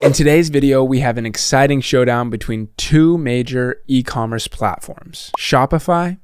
In today's video, we have an exciting showdown between two major e-commerce platforms, Shopify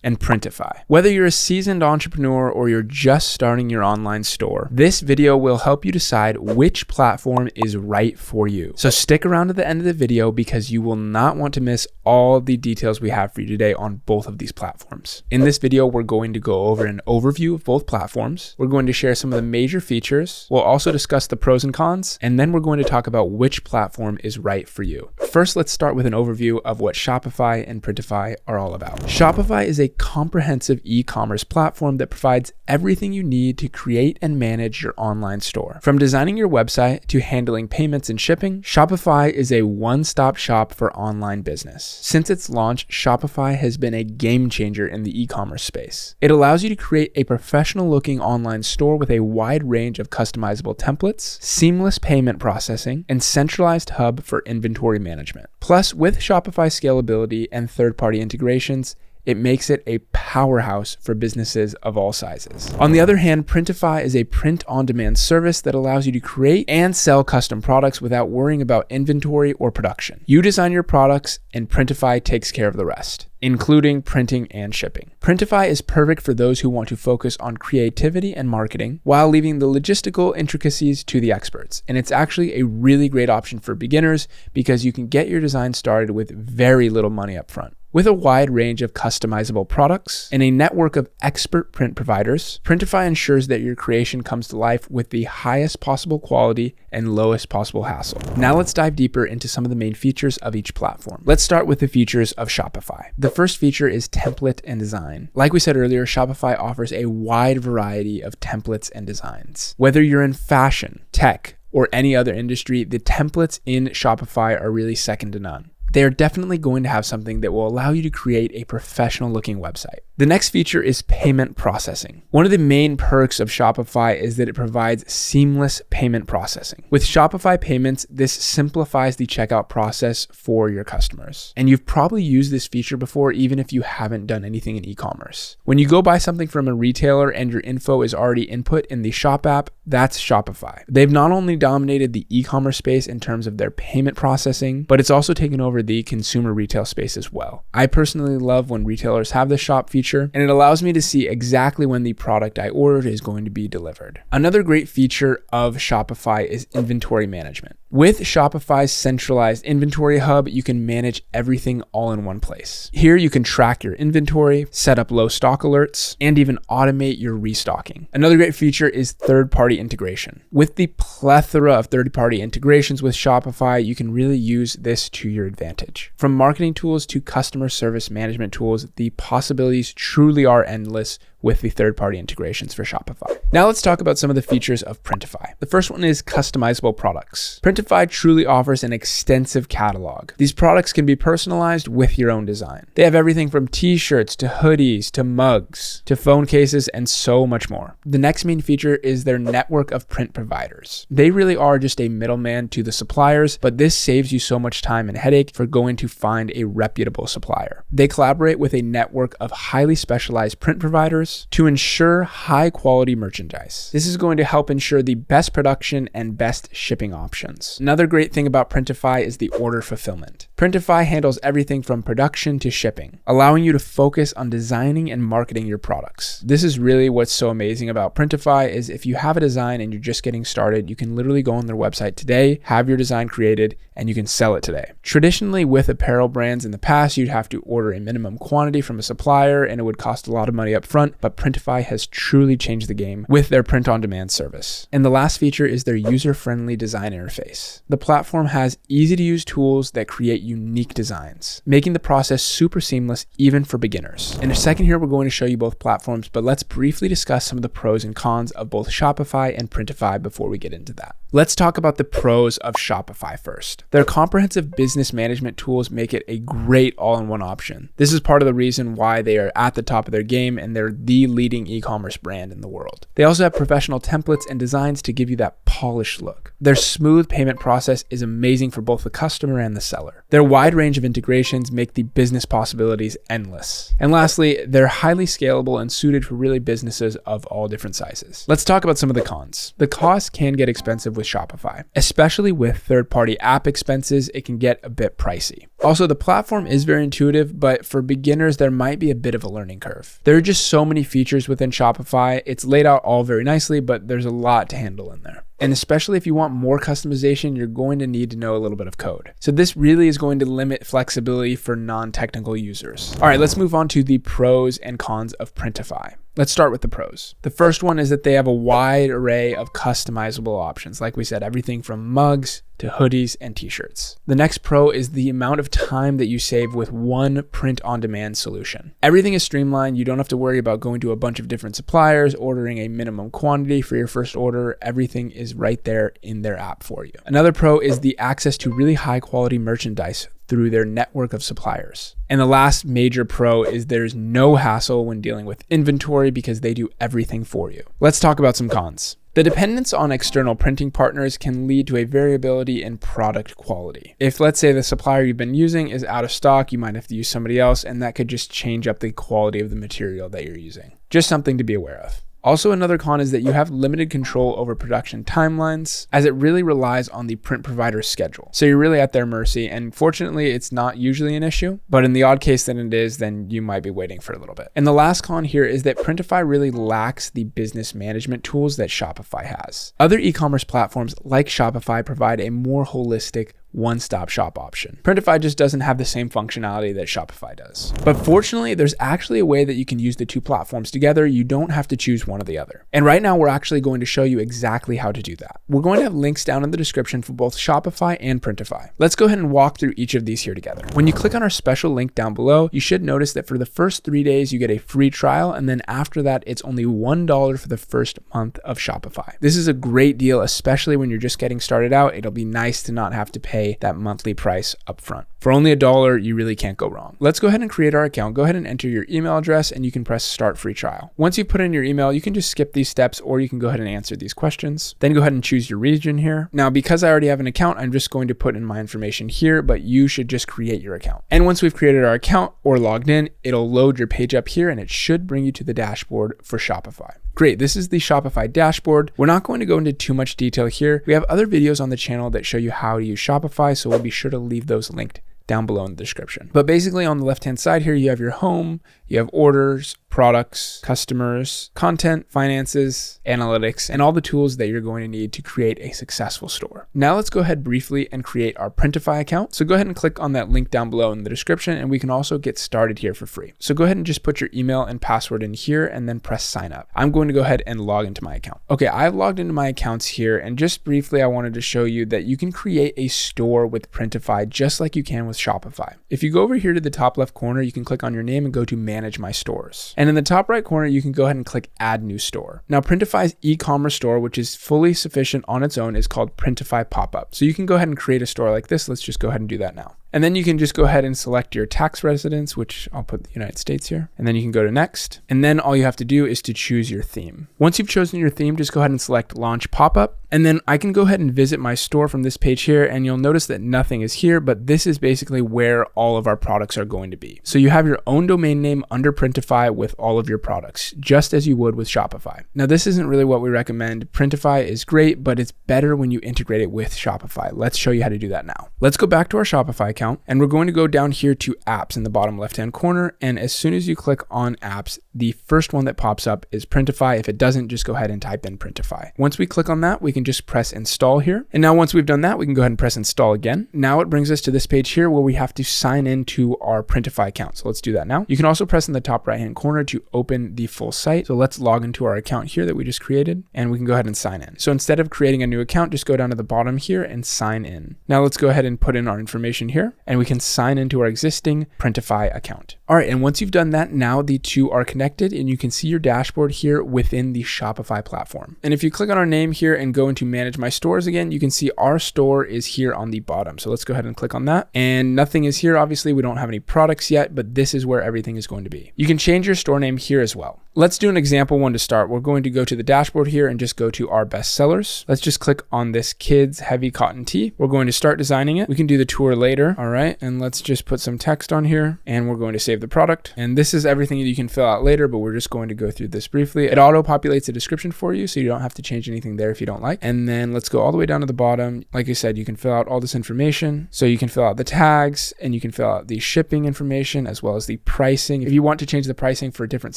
and Printify. Whether you're a seasoned entrepreneur or you're just starting your online store, this video will help you decide which platform is right for you. So stick around to the end of the video because you will not want to miss all the details we have for you today on both of these platforms. In this video, we're going to go over an overview of both platforms. We're going to share some of the major features. We'll also discuss the pros and cons, and then we're going to talk about which platform is right for you. First, let's start with an overview of what Shopify and Printify are all about. Shopify is a comprehensive e-commerce platform that provides everything you need to create and manage your online store. From designing your website to handling payments and shipping, Shopify is a one-stop shop for online business. Since its launch, Shopify has been a game changer in the e-commerce space. It allows you to create a professional-looking online store with a wide range of customizable templates, seamless payment processing, and centralized hub for inventory management. Plus, with Shopify scalability and third-party integrations, it makes it a powerhouse for businesses of all sizes. On the other hand, Printify is a print-on-demand service that allows you to create and sell custom products without worrying about inventory or production. You design your products and Printify takes care of the rest, including printing and shipping. Printify is perfect for those who want to focus on creativity and marketing while leaving the logistical intricacies to the experts. And it's actually a really great option for beginners because you can get your design started with very little money up front. With a wide range of customizable products and a network of expert print providers, Printify ensures that your creation comes to life with the highest possible quality and lowest possible hassle. Now let's dive deeper into some of the main features of each platform. Let's start with the features of Shopify. The first feature is template and design. Like we said earlier, Shopify offers a wide variety of templates and designs. Whether you're in fashion, tech, or any other industry, the templates in Shopify are really second to none. They are definitely going to have something that will allow you to create a professional looking website. The next feature is payment processing. One of the main perks of Shopify is that it provides seamless payment processing. With Shopify payments, this simplifies the checkout process for your customers. And you've probably used this feature before, even if you haven't done anything in e-commerce. When you go buy something from a retailer and your info is already input in the Shop app, that's Shopify. They've not only dominated the e-commerce space in terms of their payment processing, but it's also taken over the consumer retail space as well. I personally love when retailers have the shop feature, and it allows me to see exactly when the product I ordered is going to be delivered. Another great feature of Shopify is inventory management. With Shopify's centralized inventory hub, you can manage everything all in one place. Here you can track your inventory, set up low stock alerts, and even automate your restocking. Another great feature is third-party integration. With the plethora of third-party integrations with Shopify, you can really use this to your advantage. From marketing tools to customer service management tools, the possibilities truly are endless with the third-party integrations for Shopify. Now let's talk about some of the features of Printify. The first one is customizable products. Printify truly offers an extensive catalog. These products can be personalized with your own design. They have everything from t-shirts to hoodies to mugs to phone cases and so much more. The next main feature is their network of print providers. They really are just a middleman to the suppliers, but this saves you so much time and headache for going to find a reputable supplier. They collaborate with a network of highly specialized print providers to ensure high quality merchandise. This is going to help ensure the best production and best shipping options. Another great thing about Printify is the order fulfillment. Printify handles everything from production to shipping, allowing you to focus on designing and marketing your products. This is really what's so amazing about Printify is if you have a design and you're just getting started, you can literally go on their website today, have your design created, and you can sell it today. Traditionally, with apparel brands in the past, you'd have to order a minimum quantity from a supplier and it would cost a lot of money up front, but Printify has truly changed the game with their print-on-demand service. And the last feature is their user-friendly design interface. The platform has easy-to-use tools that create unique designs, making the process super seamless even for beginners. In a second here, we're going to show you both platforms, but let's briefly discuss some of the pros and cons of both Shopify and Printify before we get into that. Let's talk about the pros of Shopify first. Their comprehensive business management tools make it a great all-in-one option. This is part of the reason why they are at the top of their game and they're the leading e-commerce brand in the world. They also have professional templates and designs to give you that polished look. Their smooth payment process is amazing for both the customer and the seller. Their wide range of integrations make the business possibilities endless. And lastly, they're highly scalable and suited for really businesses of all different sizes. Let's talk about some of the cons. The cost can get expensive with Shopify. Especially with third-party app expenses, it can get a bit pricey. Also, the platform is very intuitive, but for beginners, there might be a bit of a learning curve. There are just so many features within Shopify. It's laid out all very nicely, but there's a lot to handle in there. And especially if you want more customization, you're going to need to know a little bit of code. So this really is going to limit flexibility for non-technical users. All right, let's move on to the pros and cons of Printify. Let's start with the pros. The first one is that they have a wide array of customizable options. Like we said, everything from mugs to hoodies and t-shirts. The next pro is the amount of time that you save with one print-on-demand solution. Everything is streamlined. You don't have to worry about going to a bunch of different suppliers, ordering a minimum quantity for your first order. Everything is right there in their app for you. Another pro is the access to really high-quality merchandise through their network of suppliers. And the last major pro is there's no hassle when dealing with inventory because they do everything for you. Let's talk about some cons. The dependence on external printing partners can lead to a variability in product quality. If, let's say, the supplier you've been using is out of stock, you might have to use somebody else, and that could just change up the quality of the material that you're using. Just something to be aware of. Also, another con is that you have limited control over production timelines, as it really relies on the print provider's schedule. So you're really at their mercy, and fortunately, it's not usually an issue, but in the odd case that it is, then you might be waiting for a little bit. And the last con here is that Printify really lacks the business management tools that Shopify has. Other e-commerce platforms like Shopify provide a more holistic, one-stop shop option. Printify just doesn't have the same functionality that Shopify does. But fortunately, there's actually a way that you can use the two platforms together. You don't have to choose one or the other. And right now, we're actually going to show you exactly how to do that. We're going to have links down in the description for both Shopify and Printify. Let's go ahead and walk through each of these here together. When you click on our special link down below, you should notice that for the first 3 days, you get a free trial. And then after that, it's only $1 for the first month of Shopify. This is a great deal, especially when you're just getting started out. It'll be nice to not have to pay that monthly price up front. For only $1, you really can't go wrong. Let's go ahead and create our account. Go ahead and enter your email address and you can press start free trial. Once you put in your email, you can just skip these steps or you can go ahead and answer these questions. Then go ahead and choose your region here. Now, because I already have an account, I'm just going to put in my information here, but you should just create your account. And once we've created our account or logged in, it'll load your page up here and it should bring you to the dashboard for Shopify. Great, this is the Shopify dashboard. We're not going to go into too much detail here. We have other videos on the channel that show you how to use Shopify, so we'll be sure to leave those linked down below in the description. But basically on the left-hand side here, you have your home, you have orders, products, customers, content, finances, analytics, and all the tools that you're going to need to create a successful store. Now let's go ahead briefly and create our Printify account. So go ahead and click on that link down below in the description, and we can also get started here for free. So go ahead and just put your email and password in here and then press sign up. I'm going to go ahead and log into my account. Okay, I've logged into my accounts here, and just briefly, I wanted to show you that you can create a store with Printify just like you can with Shopify. If you go over here to the top left corner, you can click on your name and go to manage my stores. And in the top right corner, you can go ahead and click add new store. Now, Printify's e-commerce store, which is fully sufficient on its own, is called Printify Pop-Up. So you can go ahead and create a store like this. Let's just go ahead and do that now. And then you can just go ahead and select your tax residence, which I'll put the United States here. And then you can go to next. And then all you have to do is to choose your theme. Once you've chosen your theme, just go ahead and select launch pop-up. And then I can go ahead and visit my store from this page here, and you'll notice that nothing is here, but this is basically where all of our products are going to be. So you have your own domain name under Printify with all of your products, just as you would with Shopify. Now, this isn't really what we recommend. Printify is great, but it's better when you integrate it with Shopify. Let's show you how to do that now. Let's go back to our Shopify account, and we're going to go down here to apps in the bottom left-hand corner. And as soon as you click on apps, the first one that pops up is Printify. If it doesn't, just go ahead and type in Printify. Once we click on that, we can just press install here. And now once we've done that, we can go ahead and press install again. Now it brings us to this page here where we have to sign into our Printify account. So let's do that now. You can also press in the top right-hand corner to open the full site. So let's log into our account here that we just created, and we can go ahead and sign in. So instead of creating a new account, just go down to the bottom here and sign in. Now let's go ahead and put in our information here, and we can sign into our existing Printify account. All right, and once you've done that, now the two are connected, and you can see your dashboard here within the Shopify platform. And if you click on our name here and go into manage my stores again, you can see our store is here on the bottom. So let's go ahead and click on that. And nothing is here. Obviously, we don't have any products yet, but this is where everything is going to be. You can change your store name here as well. Let's do an example one to start. We're going to go to the dashboard here and just go to our best sellers. Let's just click on this kids heavy cotton tee. We're going to start designing it. We can do the tour later. All right. And let's just put some text on here and we're going to save the product. And this is everything that you can fill out later, but we're just going to go through this briefly. It auto populates a description for you, so you don't have to change anything there if you don't like. And then let's go all the way down to the bottom. Like I said, you can fill out all this information. So you can fill out the tags and you can fill out the shipping information as well as the pricing. If you want to change the pricing for different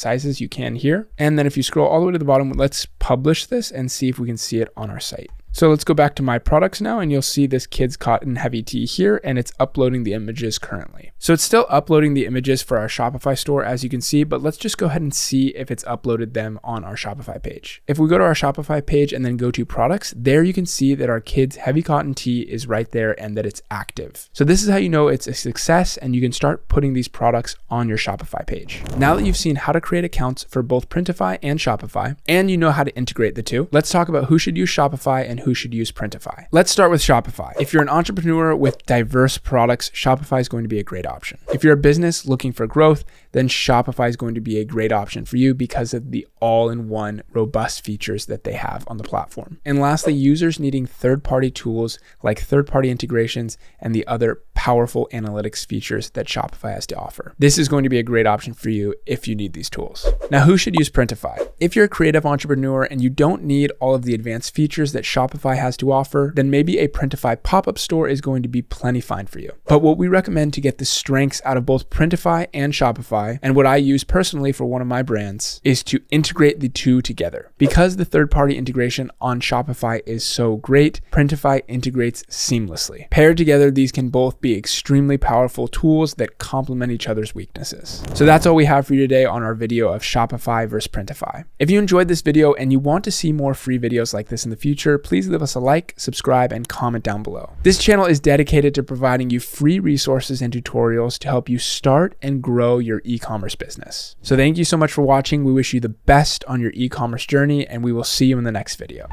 sizes, you can here. And then if you scroll all the way to the bottom, let's publish this and see if we can see it on our site. So let's go back to my products now and you'll see this kids cotton heavy tee here and it's uploading the images currently. So it's still uploading the images for our Shopify store as you can see, but let's just go ahead and see if it's uploaded them on our Shopify page. If we go to our Shopify page and then go to products, there you can see that our kids heavy cotton tee is right there and that it's active. So this is how you know it's a success and you can start putting these products on your Shopify page. Now that you've seen how to create accounts for both Printify and Shopify, and you know how to integrate the two, let's talk about who should use Shopify and who should use Printify. Let's start with Shopify. If you're an entrepreneur with diverse products, Shopify is going to be a great option. If you're a business looking for growth, then Shopify is going to be a great option for you because of the all-in-one robust features that they have on the platform. And lastly, users needing third-party tools like third-party integrations and the other powerful analytics features that Shopify has to offer. This is going to be a great option for you if you need these tools. Now, who should use Printify? If you're a creative entrepreneur and you don't need all of the advanced features that Shopify has to offer, then maybe a Printify pop-up store is going to be plenty fine for you. But what we recommend to get the strengths out of both Printify and Shopify, and what I use personally for one of my brands, is to integrate the two together. Because the third-party integration on Shopify is so great, Printify integrates seamlessly. Paired together, these can both be extremely powerful tools that complement each other's weaknesses. So that's all we have for you today on our video of Shopify versus Printify. If you enjoyed this video and you want to see more free videos like this in the future, please leave us a like, subscribe, and comment down below. This channel is dedicated to providing you free resources and tutorials to help you start and grow your e-commerce business. So thank you so much for watching. We wish you the best on your e-commerce journey, and we will see you in the next video.